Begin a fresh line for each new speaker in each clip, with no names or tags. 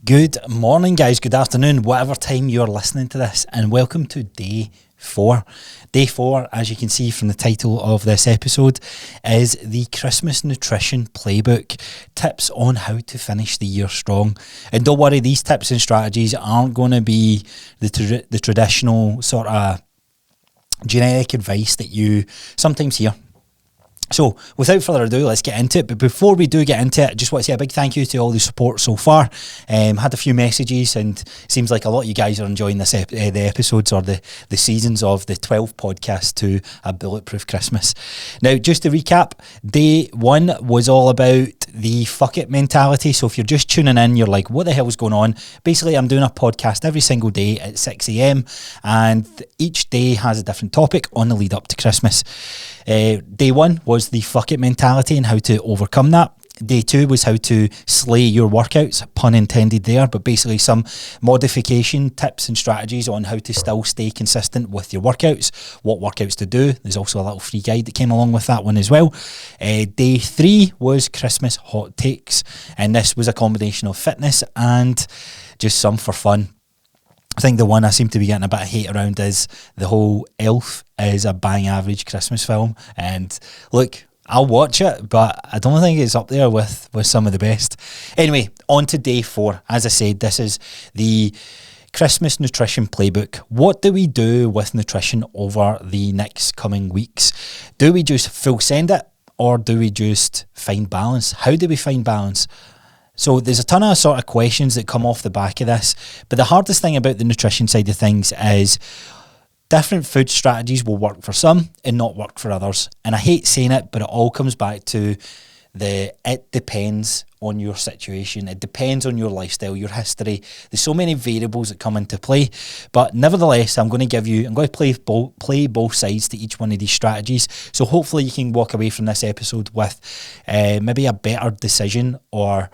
Good morning, guys. Good afternoon, whatever time you're listening to this, and welcome to day 4. Day 4, as you can see from the title of this episode, is the Christmas Nutrition Playbook. Tips on how to finish the year strong. And don't worry, these tips and strategies aren't going to be the traditional sort of generic advice that you sometimes hear. So, without further ado, let's get into it. But before we do get into it, I just want to say a big thank you to all the support so far. Had a few messages, and it seems like a lot of you guys are enjoying this the episodes or the seasons of the 12 podcast to a bulletproof Christmas. Now, just to recap, day 1 was all about the fuck it mentality. So if you're just tuning in, you're like, what the hell is going on? Basically, I'm doing a podcast every single day at 6 a.m. and each day has a different topic on the lead up to Christmas. Day 1 was the fuck it mentality and how to overcome that. Day 2 was how to slay your workouts, pun intended there, but basically some modification tips and strategies on how to still stay consistent with your workouts, what workouts to do. There's also a little free guide that came along with that one as well. Day 3 was Christmas hot takes, and this was a combination of fitness and just some for fun. I think the one I seem to be getting a bit of hate around is the whole Elf is a bang average Christmas film. And look, I'll watch it, but I don't think it's up there with some of the best. Anyway, on to day 4. As I said, this is the Christmas Nutrition Playbook. What do we do with nutrition over the next coming weeks? Do we just full send it, or do we just find balance? How do we find balance? So there's a ton of sort of questions that come off the back of this, but the hardest thing about the nutrition side of things is different food strategies will work for some and not work for others. And I hate saying it, but it all comes back to it depends on your situation. It depends on your lifestyle, your history. There's so many variables that come into play, but nevertheless, I'm going to play both sides to each one of these strategies. So hopefully you can walk away from this episode with maybe a better decision or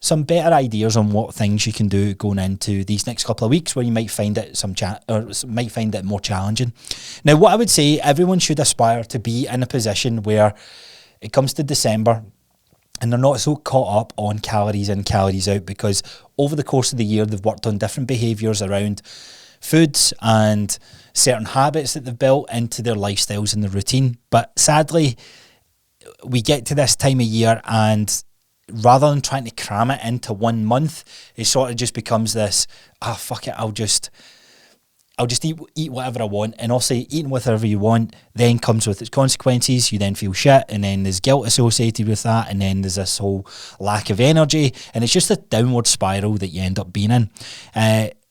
some better ideas on what things you can do going into these next couple of weeks where you might find it might find it more challenging. Now, what I would say, everyone should aspire to be in a position where it comes to December and they're not so caught up on calories in, calories out, because over the course of the year they've worked on different behaviours around foods and certain habits that they've built into their lifestyles and their routine. But sadly, we get to this time of year and rather than trying to cram it into 1 month, it sort of just becomes this, fuck it, I'll just eat whatever I want. And also eating whatever you want then comes with its consequences. You then feel shit, and then there's guilt associated with that, and then there's this whole lack of energy, and it's just a downward spiral that you end up being in.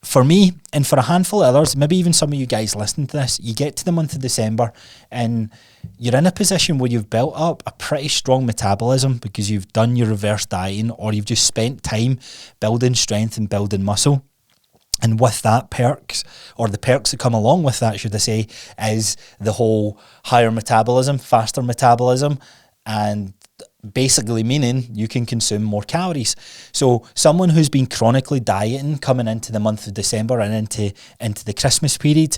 For me, and for a handful of others, maybe even some of you guys listening to this, you get to the month of December and you're in a position where you've built up a pretty strong metabolism because you've done your reverse dieting, or you've just spent time building strength and building muscle. And with that perks, or the perks that come along with that, should I say, is the whole higher metabolism, faster metabolism, and basically meaning you can consume more calories. So someone who's been chronically dieting coming into the month of December and into the Christmas period,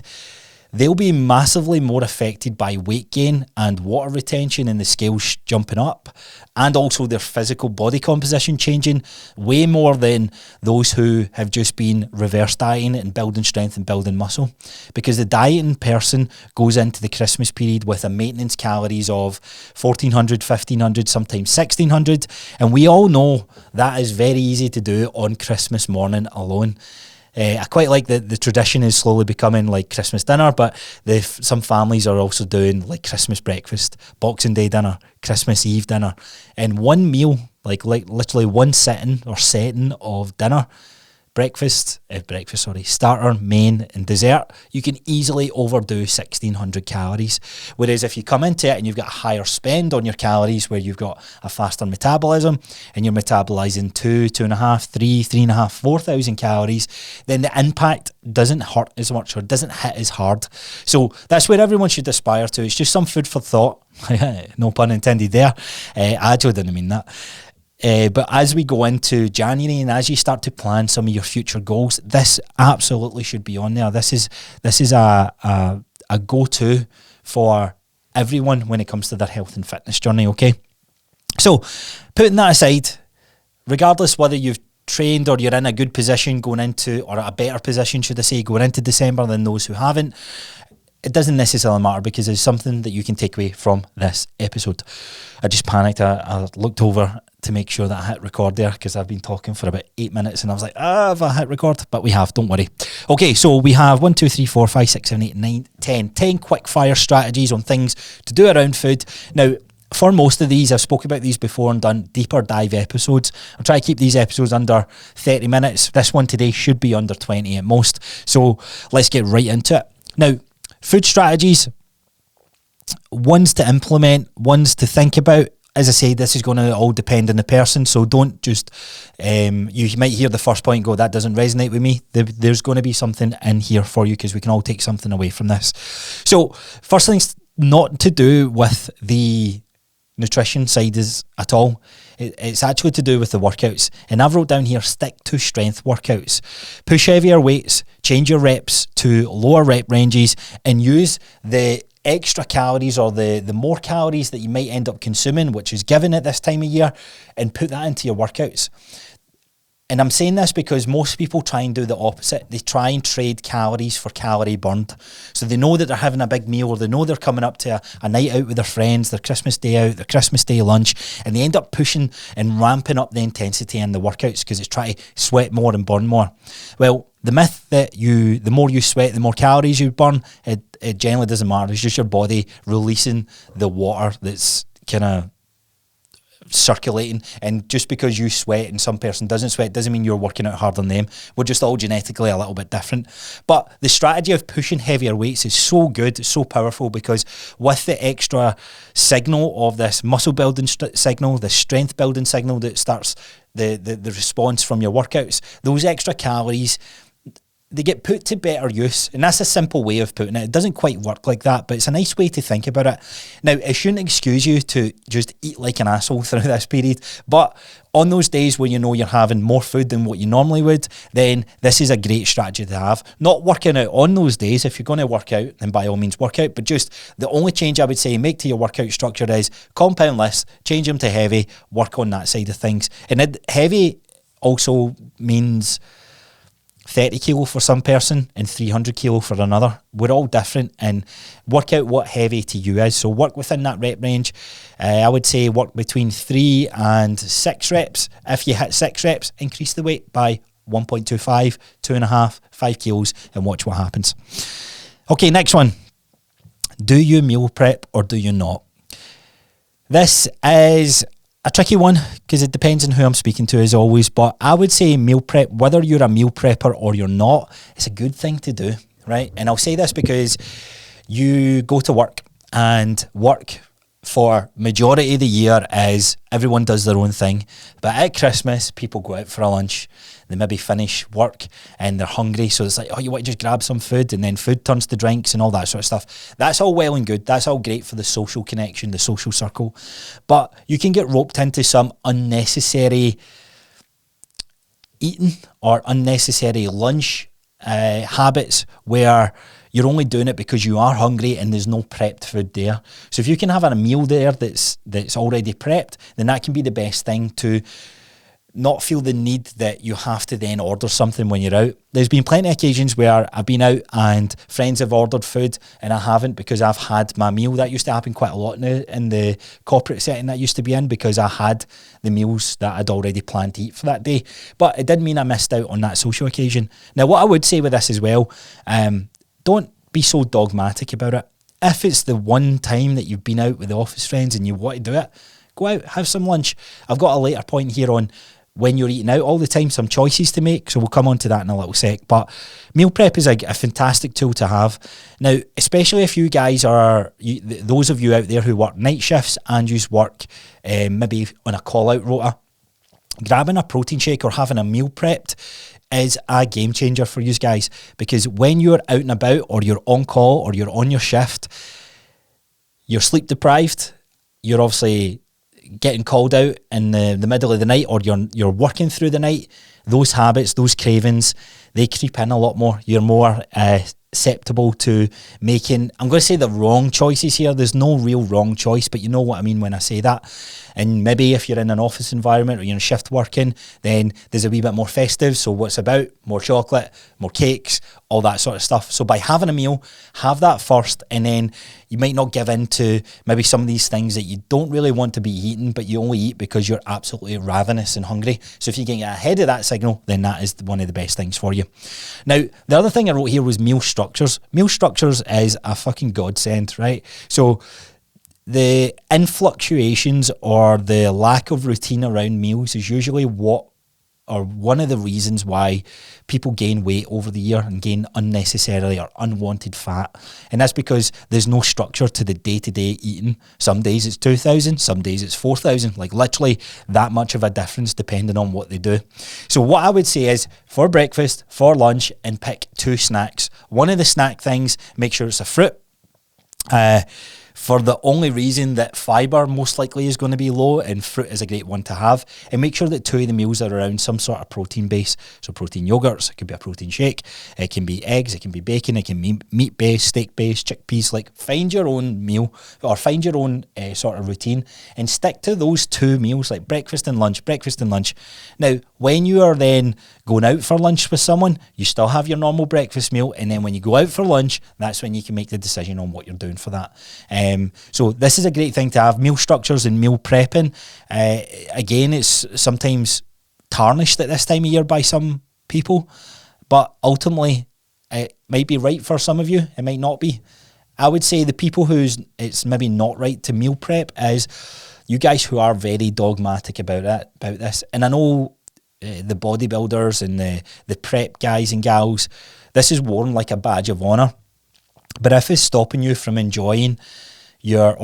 they'll be massively more affected by weight gain and water retention and the scales jumping up, and also their physical body composition changing way more than those who have just been reverse dieting and building strength and building muscle. Because the dieting person goes into the Christmas period with a maintenance calories of 1,400, 1,500, sometimes 1,600, and we all know that is very easy to do on Christmas morning alone. I quite like that the tradition is slowly becoming like Christmas dinner, but some families are also doing like Christmas breakfast, Boxing Day dinner, Christmas Eve dinner, and one meal, like literally one sitting or setting of dinner, starter, main and dessert, you can easily overdo 1,600 calories. Whereas if you come into it and you've got a higher spend on your calories, where you've got a faster metabolism and you're metabolizing 2.5, 3.5, 4,000 calories, then the impact doesn't hurt as much or doesn't hit as hard. So that's where everyone should aspire to. It's just some food for thought. No pun intended there. I didn't mean that. But as we go into January and as you start to plan some of your future goals, this absolutely should be on there. This is a go-to for everyone when it comes to their health and fitness journey, okay? So, putting that aside, regardless whether you've trained, or you're in a good position going into, or a better position, should I say, going into December than those who haven't. It doesn't necessarily matter, because there's something that you can take away from this episode. I just panicked. I looked over to make sure that I hit record there, because I've been talking for about 8 minutes and I was like, have I hit record? But we have, don't worry. Okay, so we have 1, 2, 3, 4, 5, 6, 7, 8, 9, 10 quick fire strategies on things to do around food. Now, for most of these, I've spoken about these before and done deeper dive episodes. I'll try to keep these episodes under 30 minutes. This one today should be under 20 at most. So let's get right into it. Now, food strategies, ones to implement, ones to think about. As I say, this is going to all depend on the person, so don't just, you might hear the first point and go, that doesn't resonate with me. There's going to be something in here for you, because we can all take something away from this. So, first thing's not to do with the nutrition side is at all. It's actually to do with the workouts. And I've wrote down here, stick to strength workouts. Push heavier weights, change your reps to lower rep ranges, and use the extra calories, or the more calories that you might end up consuming, which is given at this time of year, and put that into your workouts. And I'm saying this because most people try and do the opposite. They try and trade calories for calorie burned. So they know that they're having a big meal, or they know they're coming up to a night out with their friends, their Christmas day out, their Christmas day lunch, and they end up pushing and ramping up the intensity in the workouts because it's trying to sweat more and burn more. Well, the myth that the more you sweat, the more calories you burn, it generally doesn't matter. It's just your body releasing the water that's kind of circulating. And just because you sweat and some person doesn't sweat doesn't mean you're working out harder than them. We're just all genetically a little bit different. But the strategy of pushing heavier weights is so good, it's so powerful, because with the extra signal of this muscle building signal, the strength building signal that starts the response from your workouts, those extra calories, they get put to better use. And that's a simple way of putting it. It doesn't quite work like that, but it's a nice way to think about it. Now, it shouldn't excuse you to just eat like an asshole through this period, but on those days when you know you're having more food than what you normally would, then this is a great strategy to have. Not working out on those days. If you're going to work out, then by all means work out, but just the only change I would say make to your workout structure is compound less, change them to heavy, work on that side of things. And heavy also means 30 kilo for some person and 300 kilo for another. We're all different, and work out what heavy to you is. So work within that rep range. I would say work between 3 and 6 reps. If you hit 6 reps, increase the weight by 1.25, 2.5, 5 kilos, and watch what happens. Okay, next one. Do you meal prep or do you not? This is a tricky one, because it depends on who I'm speaking to, as always, but I would say meal prep, whether you're a meal prepper or you're not, it's a good thing to do, right? And I'll say this because you go to work, and work for majority of the year is everyone does their own thing. But at Christmas, people go out for a lunch, they maybe finish work and they're hungry, so it's like, oh, you want to just grab some food, and then food turns to drinks and all that sort of stuff. That's all well and good. That's all great for the social connection, the social circle. But you can get roped into some unnecessary eating or unnecessary lunch habits where you're only doing it because you are hungry and there's no prepped food there. So if you can have a meal there that's already prepped, then that can be the best thing to not feel the need that you have to then order something when you're out. There's been plenty of occasions where I've been out and friends have ordered food and I haven't, because I've had my meal. That used to happen quite a lot in the corporate setting that I used to be in, because I had the meals that I'd already planned to eat for that day. But it didn't mean I missed out on that social occasion. Now, what I would say with this as well, don't be so dogmatic about it. If it's the one time that you've been out with the office friends and you want to do it, go out, have some lunch. I've got a later point here on when you're eating out all the time, some choices to make, so we'll come on to that in a little sec. But meal prep is a fantastic tool to have. Now, especially if you guys are, those of you out there who work night shifts and you work maybe on a call-out rota, grabbing a protein shake or having a meal prepped is a game changer for you guys, because when you're out and about, or you're on call, or you're on your shift, you're sleep deprived, you're obviously getting called out in the middle of the night, or you're working through the night. Those habits, those cravings, they creep in a lot more. You're more susceptible to making, I'm going to say the wrong choices here. There's no real wrong choice, but you know what I mean when I say that. And maybe if you're in an office environment or you're in shift working, then there's a wee bit more festive. So what's about? More chocolate, more cakes, all that sort of stuff. So by having a meal, have that first, and then you might not give in to maybe some of these things that you don't really want to be eating, but you only eat because you're absolutely ravenous and hungry. So if you can get ahead of that signal, then that is one of the best things for you. Now, the other thing I wrote here was meal structures. Meal structures is a fucking godsend, right? So the influctuations or the lack of routine around meals is usually one of the reasons why people gain weight over the year and gain unnecessarily or unwanted fat. And that's because there's no structure to the day-to-day eating. Some days it's 2,000, some days it's 4,000, like literally that much of a difference depending on what they do. So what I would say is for breakfast, for lunch, and pick 2 snacks. One of the snack things, make sure it's a fruit. For the only reason that fibre most likely is going to be low, and fruit is a great one to have. And make sure that 2 of the meals are around some sort of protein base. So protein yogurts, it could be a protein shake, it can be eggs, it can be bacon, it can be meat based, steak based, chickpeas. Like, find your own meal or find your own sort of routine and stick to those 2 meals, like breakfast and lunch, breakfast and lunch. Now, when you are then going out for lunch with someone, you still have your normal breakfast meal, and then when you go out for lunch, that's when you can make the decision on what you're doing for that. So this is a great thing to have, meal structures and meal prepping. Again, it's sometimes tarnished at this time of year by some people, but ultimately it might be right for some of you, it might not be. I would say the people who's it's maybe not right to meal prep is you guys who are very dogmatic about this. And I know the bodybuilders and the prep guys and gals, this is worn like a badge of honour. But if it's stopping you from enjoying I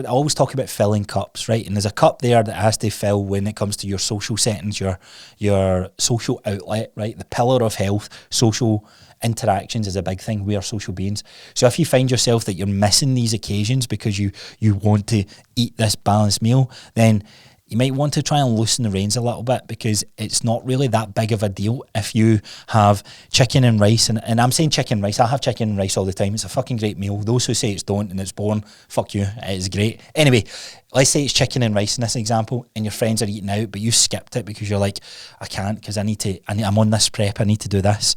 always talk about filling cups, right? And there's a cup there that has to fill when it comes to your social settings, your social outlet, right? The pillar of health, social interactions is a big thing. We are social beings. So if you find yourself that you're missing these occasions because you want to eat this balanced meal, then you might want to try and loosen the reins a little bit, because it's not really that big of a deal if you have chicken and rice. And I'm saying chicken and rice. I have chicken and rice all the time. It's a fucking great meal. Those who say it's don't and it's boring, fuck you. It is great. Anyway, let's say it's chicken and rice in this example, and your friends are eating out, but you skipped it because you're like, I can't because I'm on this prep. I need to do this.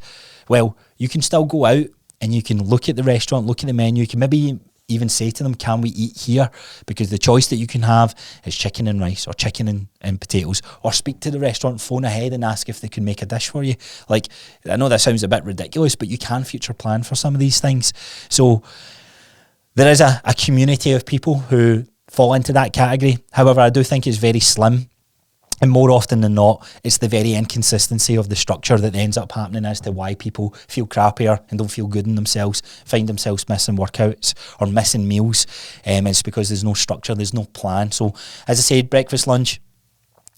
Well, you can still go out and you can look at the restaurant, look at the menu. You can maybe even say to them, can we eat here? Because the choice that you can have is chicken and rice or chicken and potatoes, or speak to the restaurant, phone ahead and ask if they can make a dish for you. Like, I know that sounds a bit ridiculous, but you can future plan for some of these things. So there is a community of people who fall into that category. However, I do think it's very slim. And more often than not, it's the very inconsistency of the structure that ends up happening as to why people feel crappier and don't feel good in themselves, find themselves missing workouts or missing meals. It's because there's no structure, there's no plan. So, as I said, breakfast, lunch,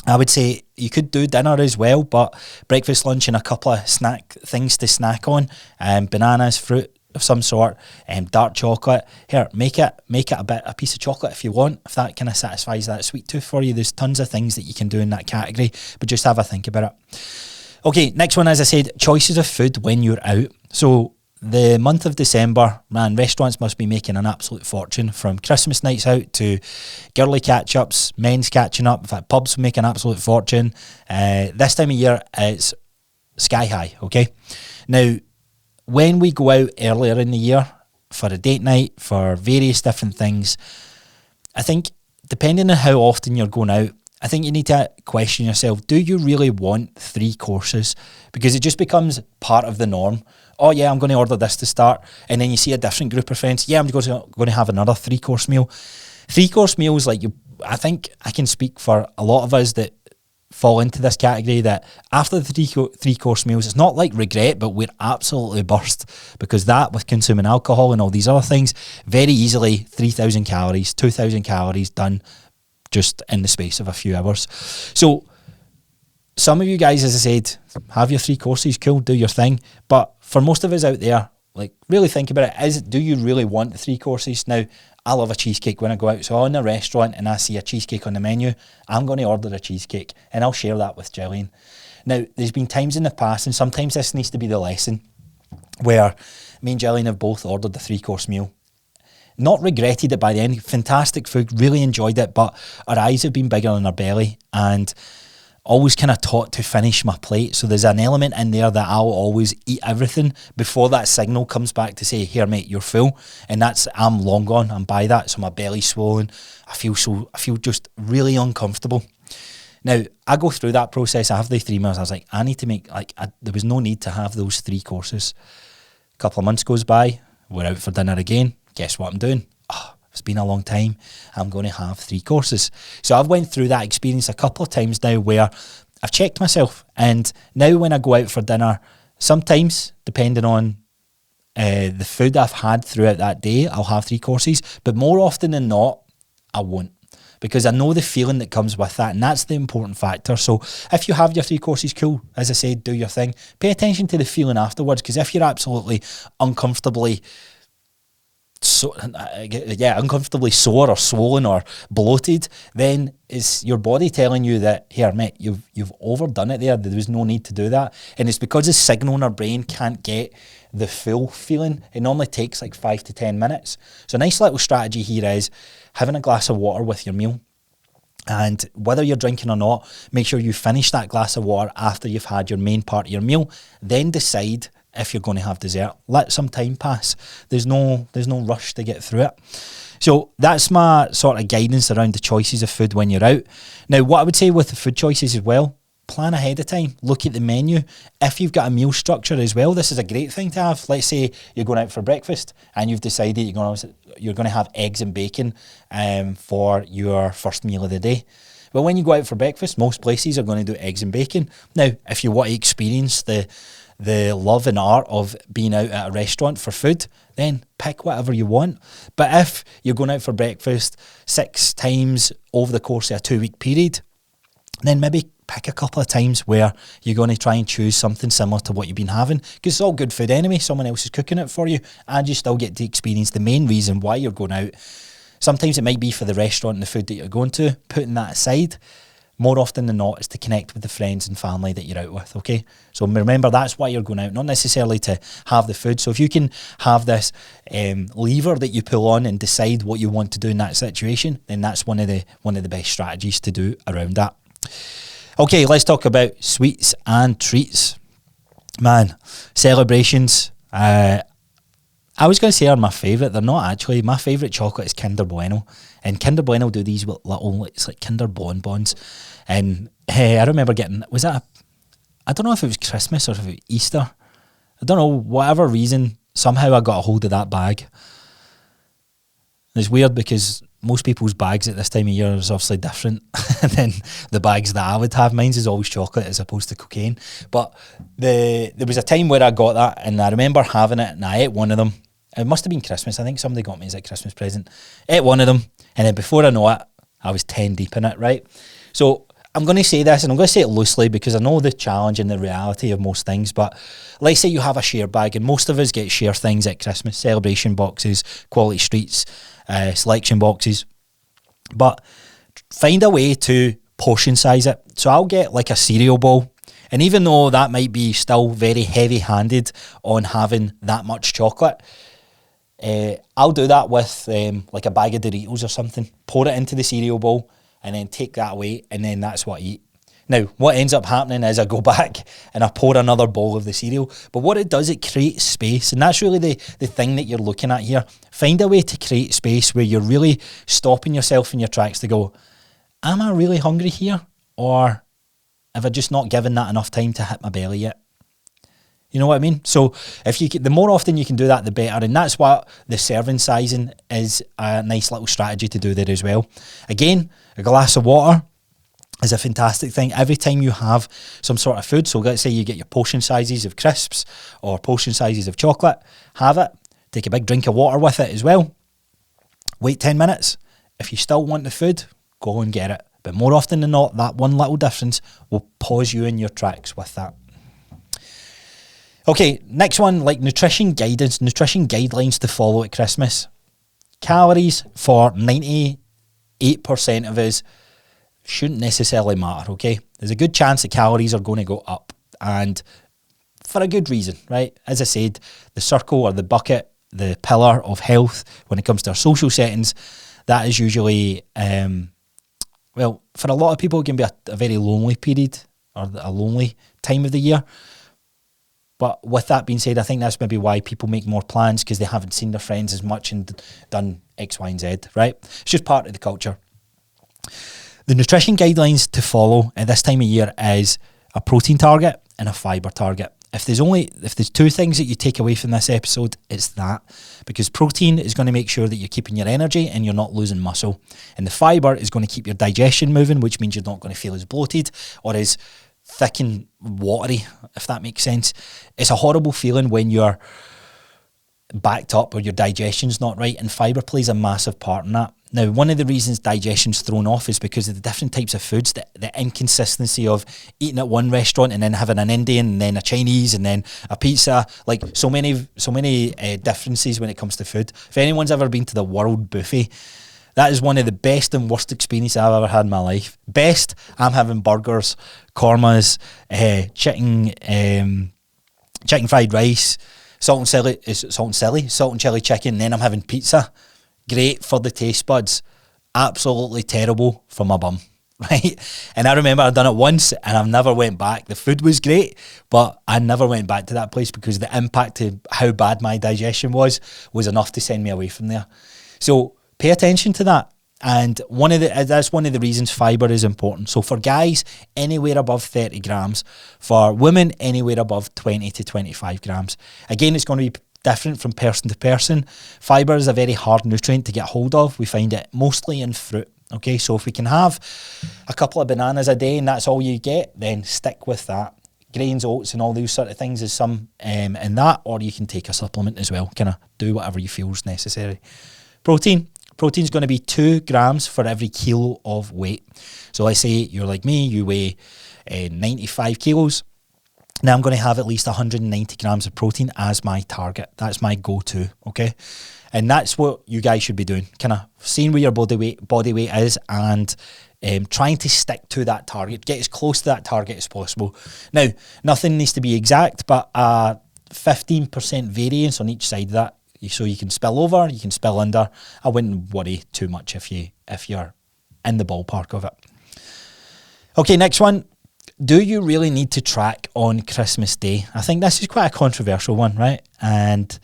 I would say you could do dinner as well, but breakfast, lunch, and a couple of snack things to snack on, bananas, fruit of some sort, dark chocolate. Here, make it a piece of chocolate if you want, if that kind of satisfies that sweet tooth for you. There's tons of things that you can do in that category, but just have a think about it. Okay, next one, as I said, choices of food when you're out. So the month of December, man, restaurants must be making an absolute fortune, from Christmas nights out to girly catch-ups, men's catching up. In fact, pubs make an absolute fortune. This time of year, it's sky high, okay? Now, when we go out earlier in the year for a date night, for various different things, I think depending on how often you're going out, I think you need to question yourself, do you really want 3 courses? Because it just becomes part of the norm. Oh yeah, I'm going to order this to start. And then you see a different group of friends. Yeah, I'm going to have another 3-course meal. 3-course meals, like I think I can speak for a lot of us that fall into this category, that after the 3-course meals, it's not like regret, but we're absolutely burst, because that, with consuming alcohol and all these other things, very easily 3,000 calories, 2,000 calories done just in the space of a few hours. So some of you guys, as I said, have your 3 courses, cool, do your thing. But for most of us out there, Like, really think about it. Do you really want the 3 courses? Now, I love a cheesecake when I go out. So I'm in a restaurant and I see a cheesecake on the menu, I'm going to order a cheesecake and I'll share that with Gillian. Now, there's been times in the past, and sometimes this needs to be the lesson, where me and Gillian have both ordered the 3-course meal. Not regretted it by the end. Fantastic food, really enjoyed it, but our eyes have been bigger than our belly, and always kind of taught to finish my plate. So there's an element in there that I'll always eat everything before that signal comes back to say, here mate, you're full. And I'm long gone, I'm by that. So my belly's swollen. I feel just really uncomfortable. Now, I go through that process. I have the 3 meals. I was like, I need to make, there was no need to have those 3 courses. A couple of months goes by, we're out for dinner again. Guess what I'm doing? It's been a long time. I'm going to have 3 courses. So I've went through that experience a couple of times now where I've checked myself. And now when I go out for dinner, sometimes, depending on the food I've had throughout that day, I'll have 3 courses. But more often than not, I won't. Because I know the feeling that comes with that, and that's the important factor. So if you have your 3 courses, cool. As I said, do your thing. Pay attention to the feeling afterwards, because if you're absolutely uncomfortably uncomfortably sore or swollen or bloated, then it's your body telling you that, here mate, you've overdone it there was no need to do that. And it's because the signal in our brain can't get the full feeling. It normally takes like 5 to 10 minutes. So a nice little strategy here is having a glass of water with your meal. And whether you're drinking or not, make sure you finish that glass of water after you've had your main part of your meal. Then decide if you're going to have dessert. Let some time pass. There's no rush to get through it. So that's my sort of guidance around the choices of food when you're out. Now, what I would say with the food choices as well, plan ahead of time. Look at the menu. If you've got a meal structure as well, this is a great thing to have. Let's say you're going out for breakfast and you've decided you're going to have eggs and bacon for your first meal of the day. Well, when you go out for breakfast, most places are going to do eggs and bacon. Now, if you want to experience the love and art of being out at a restaurant for food, then pick whatever you want. But if you're going out for breakfast 6 times over the course of a 2-week period, then maybe pick a couple of times where you're going to try and choose something similar to what you've been having, because it's all good food anyway. Someone else is cooking it for you, and you still get to experience the main reason why you're going out. Sometimes it might be for the restaurant and the food that you're going to. Putting that aside, more often than not, is to connect with the friends and family that you're out with, okay? So remember, that's why you're going out, not necessarily to have the food. So if you can have this lever that you pull on and decide what you want to do in that situation, then that's one of the best strategies to do around that. Okay, let's talk about sweets and treats. Man, celebrations. I was going to say are my favourite. They're not actually. My favourite chocolate is Kinder Bueno. And Kinder Bueno do these little, it's like Kinder bonbons. And I remember getting, I don't know if it was Christmas or if it was Easter. I don't know, whatever reason, somehow I got a hold of that bag. It's weird because most people's bags at this time of year is obviously different than the bags that I would have. Mine's is always chocolate as opposed to cocaine. But there was a time where I got that, and I remember having it, and I ate one of them. It must have been Christmas. I think somebody got me as a Christmas present. Ate one of them, and then before I know it, I was 10 deep in it, right? So I'm going to say this, and I'm going to say it loosely because I know the challenge and the reality of most things, but let's say you have a share bag, and most of us get share things at Christmas, celebration boxes, quality streets, selection boxes, but find a way to portion size it. So I'll get like a cereal bowl, and even though that might be still very heavy-handed on having that much chocolate, I'll do that with like a bag of Doritos or something, pour it into the cereal bowl, and then take that away, and then that's what I eat. Now, what ends up happening is I go back and I pour another bowl of the cereal. But what it does, it creates space. And that's really the thing that you're looking at here. Find a way to create space where you're really stopping yourself in your tracks to go, am I really hungry here? Or have I just not given that enough time to hit my belly yet? You know what I mean? So the more often you can do that, the better. And that's what the serving sizing is, a nice little strategy to do there as well. Again, a glass of water is a fantastic thing. Every time you have some sort of food, so let's say you get your portion sizes of crisps or portion sizes of chocolate, have it. Take a big drink of water with it as well. Wait 10 minutes. If you still want the food, go and get it. But more often than not, that one little difference will pause you in your tracks with that. Okay, next one, like nutrition guidance, nutrition guidelines to follow at Christmas. Calories for 98% of us shouldn't necessarily matter, okay? There's a good chance that calories are going to go up, and for a good reason, right? As I said, the circle or the bucket, the pillar of health when it comes to our social settings, that is usually, well, for a lot of people, it can be a very lonely period or a lonely time of the year. But with that being said, I think that's maybe why people make more plans, because they haven't seen their friends as much and done X, Y, and Z, right? It's just part of the culture. The nutrition guidelines to follow at this time of year is a protein target and a fibre target. If there's two things that you take away from this episode, it's that. Because protein is going to make sure that you're keeping your energy and you're not losing muscle. And the fibre is going to keep your digestion moving, which means you're not going to feel as bloated or as thick and watery, if that makes sense. It's a horrible feeling when you're backed up or your digestion's not right, and fibre plays a massive part in that. Now, one of the reasons digestion's thrown off is because of the different types of foods, the inconsistency of eating at one restaurant and then having an Indian and then a Chinese and then a pizza, like so many differences when it comes to food. If anyone's ever been to the World Buffet, that is one of the best and worst experiences I've ever had in my life. Best, I'm having burgers, kormas, chicken fried rice, salt and chili chicken, then I'm having pizza. Great for the taste buds, absolutely terrible for my bum, right? And I remember I'd done it once and I've never went back. The food was great, but I never went back to that place because the impact of how bad my digestion was enough to send me away from there. So pay attention to that. And that's one of the reasons fibre is important. So for guys, anywhere above 30 grams. For women, anywhere above 20 to 25 grams. Again, it's going to be different from person to person. Fibre is a very hard nutrient to get hold of. We find it mostly in fruit. Okay, so if we can have a couple of bananas a day and that's all you get, then stick with that. Grains, oats and all those sort of things is some in that, or you can take a supplement as well. Kind of do whatever you feel is necessary. Protein's going to be 2 grams for every kilo of weight. So let's say you're like me, you weigh 95 kilos. Now I'm going to have at least 190 grams of protein as my target. That's my go-to, okay? And that's what you guys should be doing. Kind of seeing where your body weight is and trying to stick to that target. Get as close to that target as possible. Now, nothing needs to be exact, but 15% variance on each side of that. So you can spill over, you can spill under. I wouldn't worry too much if you're in the ballpark of it. Okay, next one. Do you really need to track on Christmas Day? I think this is quite a controversial one, right? And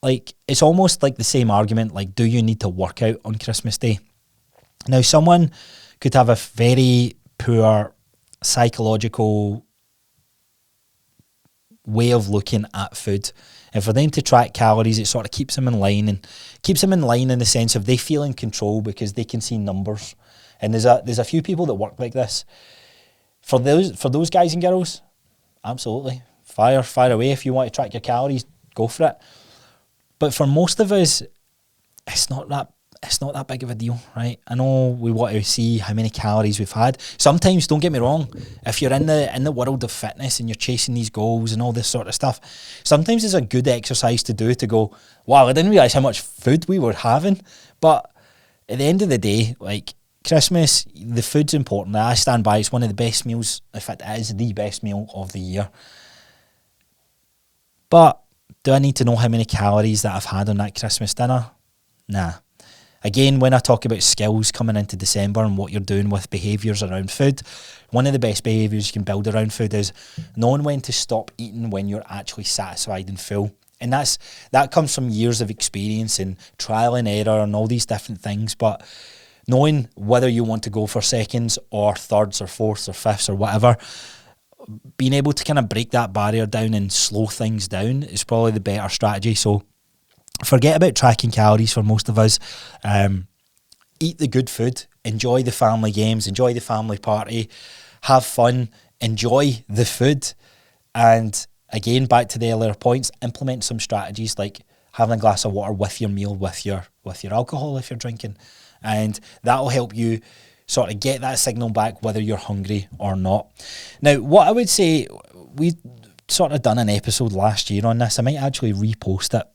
like, it's almost like the same argument, like, do you need to work out on Christmas Day? Now, someone could have a very poor psychological way of looking at food. And for them to track calories, it sort of keeps them in line, and keeps them in line in the sense of they feel in control because they can see numbers. And there's a few people that work like this. For those guys and girls, absolutely. Fire away. If you want to track your calories, go for it. But for most of us, it's not that big of a deal, right? I know we want to see how many calories we've had. Sometimes, don't get me wrong, if you're in the world of fitness and you're chasing these goals and all this sort of stuff, sometimes it's a good exercise to do, to go, wow, I didn't realise how much food we were having. But at the end of the day, like, Christmas, the food's important. I stand by, it's one of the best meals, in fact it is the best meal of the year. But do I need to know how many calories that I've had on that Christmas dinner? Nah. Again, when I talk about skills coming into December and what you're doing with behaviours around food, one of the best behaviours you can build around food is knowing when to stop eating when you're actually satisfied and full. And that comes from years of experience and trial and error and all these different things. But knowing whether you want to go for seconds or thirds or fourths or fifths or whatever, being able to kind of break that barrier down and slow things down is probably the better strategy. So forget about tracking calories for most of us. Eat the good food, enjoy the family games, enjoy the family party, have fun, enjoy the food. And again, back to the earlier points, implement some strategies like having a glass of water with your meal, with your alcohol if you're drinking. And that'll help you sort of get that signal back whether you're hungry or not. Now, what I would say we sort of done an episode last year on this. I might actually repost it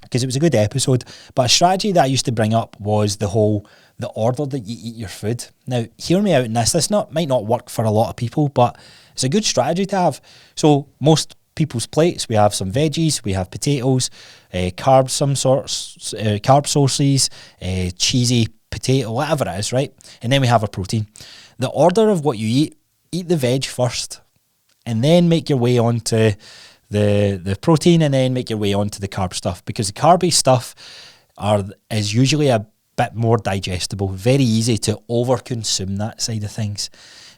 because it was a good episode. But a strategy that I used to bring up was the order that you eat your food. Now, hear me out in this. This might not work for a lot of people, but it's a good strategy to have. So most people's plates, we have some veggies, we have potatoes, carbs, some sorts, carb sources, cheesy potato, whatever it is, right? And then we have our protein. The order of what you eat the veg first, and then make your way on to the protein, and then make your way on to the carb stuff, because the carby stuff is usually a bit more digestible, very easy to overconsume that side of things.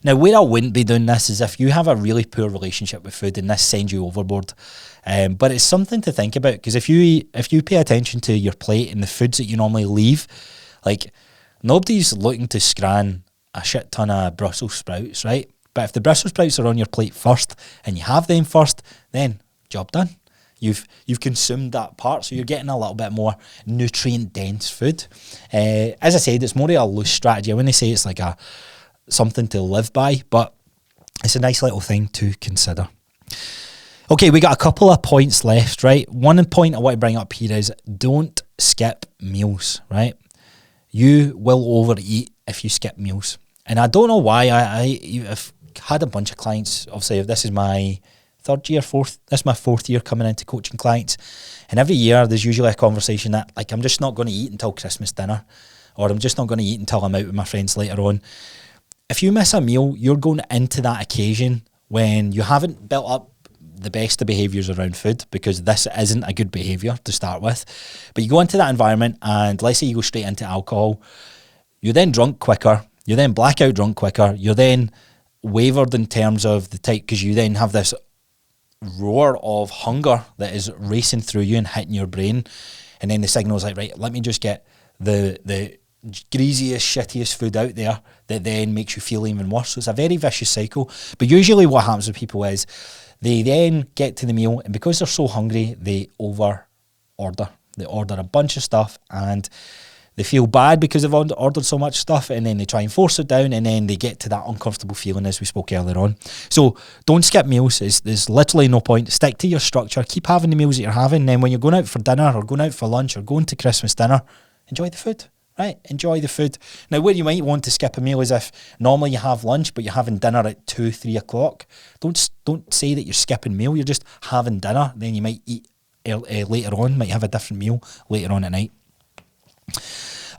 Now, where I wouldn't be doing this is if you have a really poor relationship with food and this sends you overboard. But it's something to think about, because if you pay attention to your plate and the foods that you normally leave, like, nobody's looking to scran a shit ton of Brussels sprouts, right? But if the Brussels sprouts are on your plate first and you have them first, then job done. You've consumed that part, so you're getting a little bit more nutrient dense food. As I said, it's more of a loose strategy. I wouldn't say it's like something to live by, but it's a nice little thing to consider. Okay, we got a couple of points left, right? One point I want to bring up here is don't skip meals, right? You will overeat if you skip meals. And I don't know why. I've had a bunch of clients, obviously, if this is my fourth year coming into coaching clients. And every year there's usually a conversation that, like, I'm just not going to eat until Christmas dinner, or I'm just not going to eat until I'm out with my friends later on. If you miss a meal, you're going into that occasion when you haven't built up the best of behaviours around food, because this isn't a good behaviour to start with. But you go into that environment and let's say you go straight into alcohol, you're then drunk quicker, you're then blackout drunk quicker, you're then wavered in terms of the type, because you then have this roar of hunger that is racing through you and hitting your brain, and then the signal is like, right, let me just get the greasiest, shittiest food out there that then makes you feel even worse. So it's a very vicious cycle. But usually what happens with people is they then get to the meal, and because they're so hungry, they order a bunch of stuff, and they feel bad because they've ordered so much stuff, and then they try and force it down, and then they get to that uncomfortable feeling as we spoke earlier on. So don't skip meals. There's literally no point. Stick to your structure. Keep having the meals that you're having. And then when you're going out for dinner or going out for lunch or going to Christmas dinner, enjoy the food. Right, enjoy the food. Now, where you might want to skip a meal is if normally you have lunch, but you're having dinner at 2-3 o'clock. Don't say that you're skipping meal. You're just having dinner. Then you might eat later on. Might have a different meal later on at night.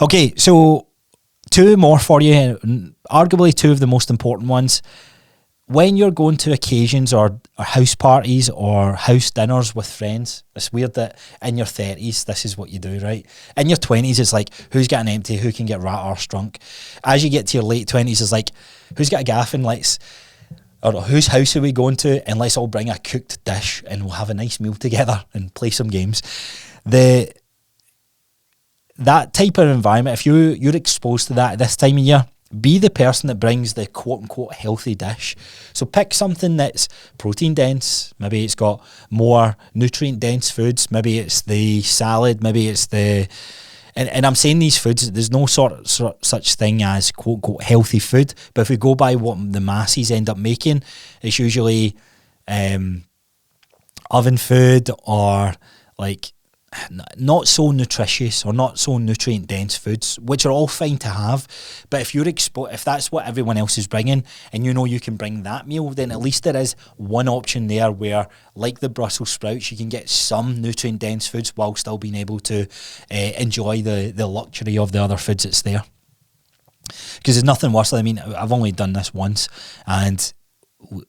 Okay, so 2 more for you. Arguably 2 of the most important ones. When you're going to occasions or house parties or house dinners with friends, it's weird that in your 30s, this is what you do, right? In your 20s, it's like, who's getting empty? Who can get rat arse drunk? As you get to your late 20s, it's like, who's got a gaff and or whose house are we going to? And let's all bring a cooked dish and we'll have a nice meal together and play some games. That type of environment, if you're exposed to that at this time of year, be the person that brings the quote-unquote healthy dish. So pick something that's protein dense. Maybe it's got more nutrient dense foods. Maybe it's the salad. Maybe it's the... And I'm saying these foods, there's no such thing as quote-unquote healthy food. But if we go by what the masses end up making, it's usually oven food or like not so nutritious or not so nutrient dense foods, which are all fine to have. But if you're if that's what everyone else is bringing and you know you can bring that meal, then at least there is one option there where, like the Brussels sprouts, you can get some nutrient dense foods while still being able to enjoy the luxury of the other foods that's there. Because there's nothing worse. I mean, I've only done this once and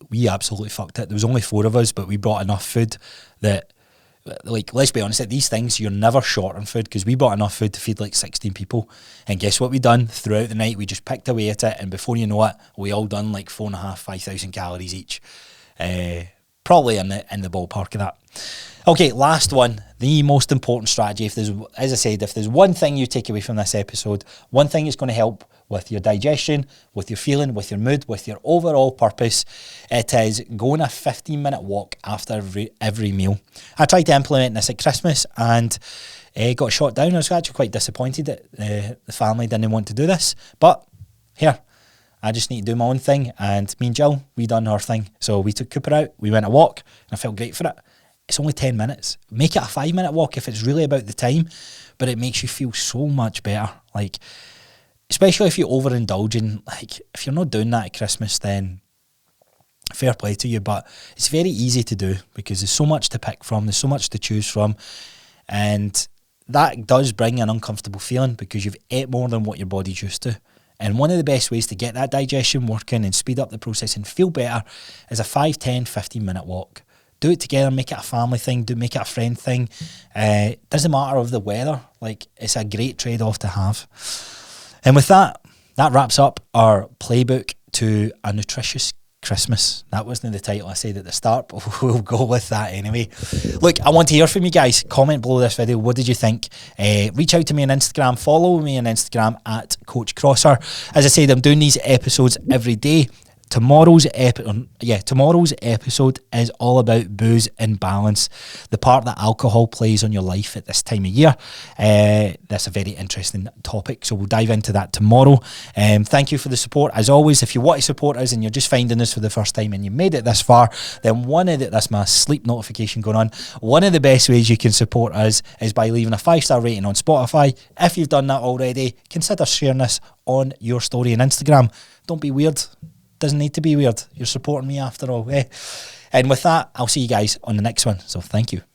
we absolutely fucked it. There was only 4 of us, but we brought enough food that, like, let's be honest, at these things, you're never short on food, because we bought enough food to feed like 16 people. And guess what we done? Throughout the night, we just picked away at it, and before you know it, we all done like 4,500-5,000 calories each. Probably in the ballpark of that. Okay, last one, the most important strategy. As I said, if there's one thing you take away from this episode, one thing that's going to help with your digestion, with your feeling, with your mood, with your overall purpose, it is going a 15-minute walk after every meal. I tried to implement this at Christmas and got shot down. I was actually quite disappointed that the family didn't want to do this. But here, I just need to do my own thing. And me and Jill, we done our thing. So we took Cooper out, we went a walk, and I felt great for it. It's only 10 minutes. Make it a 5-minute walk if it's really about the time, but it makes you feel so much better. Like, especially if you're overindulging, like, if you're not doing that at Christmas, then fair play to you. But it's very easy to do because there's so much to pick from, there's so much to choose from, and that does bring an uncomfortable feeling because you've ate more than what your body's used to. And one of the best ways to get that digestion working and speed up the process and feel better is a 5, 10, 15-minute walk. Do it together, make it a family thing, make it a friend thing. Doesn't matter of the weather. Like, it's a great trade-off to have. And with that, that wraps up our playbook to a nutritious Christmas. That wasn't the title I said at the start, but we'll go with that anyway. Look, I want to hear from you guys. Comment below this video. What did you think? Reach out to me on Instagram. Follow me on Instagram at Coach Crossar. As I said, I'm doing these episodes every day. Tomorrow's episode is all about booze and balance, the part that alcohol plays on your life at this time of year. That's a very interesting topic, so we'll dive into that tomorrow. Thank you for the support. As always, if you want to support us and you're just finding us for the first time and you made it this far, then that's my sleep notification going on. One of the best ways you can support us is by leaving a 5-star rating on Spotify. If you've done that already, consider sharing this on your story on Instagram. Don't be weird. Doesn't need to be weird. You're supporting me after all. And with that, I'll see you guys on the next one. So thank you.